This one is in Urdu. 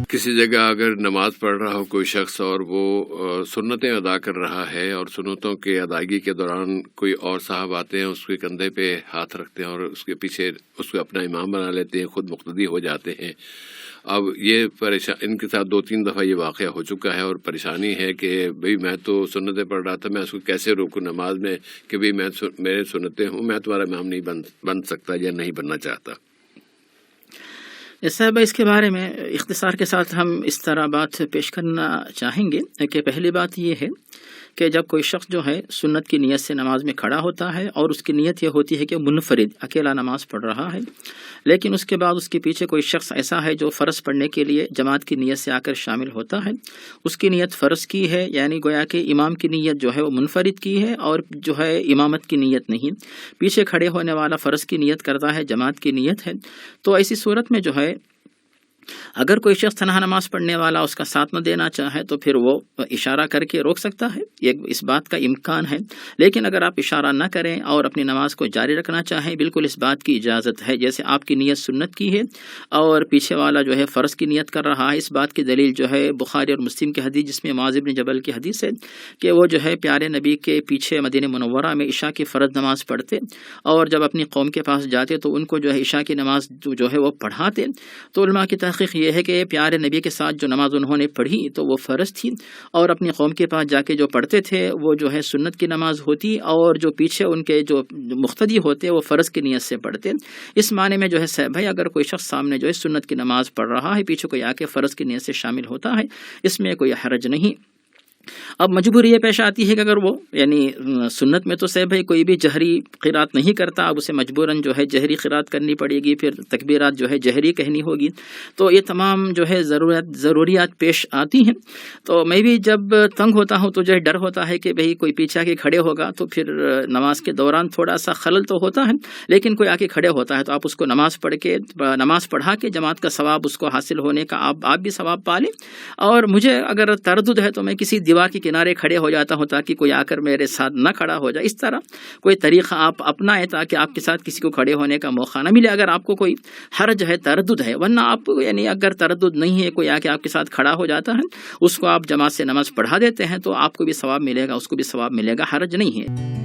کسی جگہ اگر نماز پڑھ رہا ہو کوئی شخص اور وہ سنتیں ادا کر رہا ہے اور سنتوں کے ادائیگی کے دوران کوئی اور صاحب آتے ہیں، اس کے کندھے پہ ہاتھ رکھتے ہیں اور اس کے پیچھے اس کو اپنا امام بنا لیتے ہیں، خود مقتدی ہو جاتے ہیں۔ اب یہ ان کے ساتھ 2-3 دفعہ یہ واقعہ ہو چکا ہے اور پریشانی ہے کہ بھئی میں تو سنتیں پڑھ رہا تھا، میں اس کو کیسے روکوں نماز میں کہ بھئی میرے سنتیں ہوں، میں تمہارا امام نہیں بن سکتا یا نہیں بننا چاہتا۔ صاحب اس کے بارے میں اختصار کے ساتھ ہم اس طرح بات پیش کرنا چاہیں گے کہ پہلی بات یہ ہے کہ جب کوئی شخص جو ہے سنت کی نیت سے نماز میں کھڑا ہوتا ہے اور اس کی نیت یہ ہوتی ہے کہ منفرد اکیلا نماز پڑھ رہا ہے، لیکن اس کے بعد اس کے پیچھے کوئی شخص ایسا ہے جو فرض پڑھنے کے لیے جماعت کی نیت سے آ کر شامل ہوتا ہے، اس کی نیت فرض کی ہے، یعنی گویا کہ امام کی نیت جو ہے وہ منفرد کی ہے اور جو ہے امامت کی نیت نہیں، پیچھے کھڑے ہونے والا فرض کی نیت کرتا ہے، جماعت کی نیت ہے۔ تو ایسی صورت میں جو ہے اگر کوئی شخص تنہا نماز پڑھنے والا اس کا ساتھ نہ دینا چاہے تو پھر وہ اشارہ کر کے روک سکتا ہے، اس بات کا امکان ہے۔ لیکن اگر آپ اشارہ نہ کریں اور اپنی نماز کو جاری رکھنا چاہیں، بالکل اس بات کی اجازت ہے۔ جیسے آپ کی نیت سنت کی ہے اور پیچھے والا جو ہے فرض کی نیت کر رہا ہے، اس بات کی دلیل جو ہے بخاری اور مسلم کی حدیث جس میں معاذ بن جبل کی حدیث ہے کہ وہ جو ہے پیارے نبی کے پیچھے مدینہ منورہ میں عشاء کی فرض نماز پڑھتے اور جب اپنی قوم کے پاس جاتے تو ان کو جو ہے عشاء کی نماز جو ہے وہ پڑھاتے۔ تو علماء کی تحقیق یہ ہے کہ پیارے نبی کے ساتھ جو نماز انہوں نے پڑھی تو وہ فرض تھی اور اپنی قوم کے پاس جا کے جو پڑھتے تھے وہ جو ہے سنت کی نماز ہوتی اور جو پیچھے ان کے جو مقتدی ہوتے وہ فرض کی نیت سے پڑھتے۔ اس معنی میں جو ہے بھائی اگر کوئی شخص سامنے جو ہے سنت کی نماز پڑھ رہا ہے، پیچھے کوئی آ کے فرض کی نیت سے شامل ہوتا ہے، اس میں کوئی حرج نہیں۔ اب مجبوری یہ پیش آتی ہے کہ اگر وہ یعنی سنت میں تو بھائی کوئی بھی جہری قرات نہیں کرتا، اب اسے مجبوراً جو ہے جہری قرات کرنی پڑے گی، پھر تکبیرات جو ہے جہری کہنی ہوگی، تو یہ تمام جو ہے ضروریات پیش آتی ہیں۔ تو میں بھی جب تنگ ہوتا ہوں تو جو ہے ڈر ہوتا ہے کہ بھئی کوئی پیچھے آ کے کھڑے ہوگا تو پھر نماز کے دوران تھوڑا سا خلل تو ہوتا ہے، لیکن کوئی آ کے کھڑے ہوتا ہے تو آپ اس کو نماز پڑھا کے جماعت کا ثواب اس کو حاصل ہونے کا آپ بھی ثواب پا لیں۔ اور مجھے اگر تردد ہے تو میں کسی دیوار کے کنارے کھڑے ہو جاتا ہوں تاکہ کوئی آ کر میرے ساتھ نہ کھڑا ہو جائے۔ اس طرح کوئی طریقہ آپ اپنائیں تاکہ آپ کے ساتھ کسی کو کھڑے ہونے کا موقع نہ ملے اگر آپ کو کوئی حرج ہے، تردد ہے۔ ورنہ آپ یعنی اگر تردد نہیں ہے، کوئی آ کے آپ کے ساتھ کھڑا ہو جاتا ہے، اس کو آپ جماعت سے نماز پڑھا دیتے ہیں تو آپ کو بھی ثواب ملے گا، اس کو بھی ثواب ملے گا، حرج نہیں ہے۔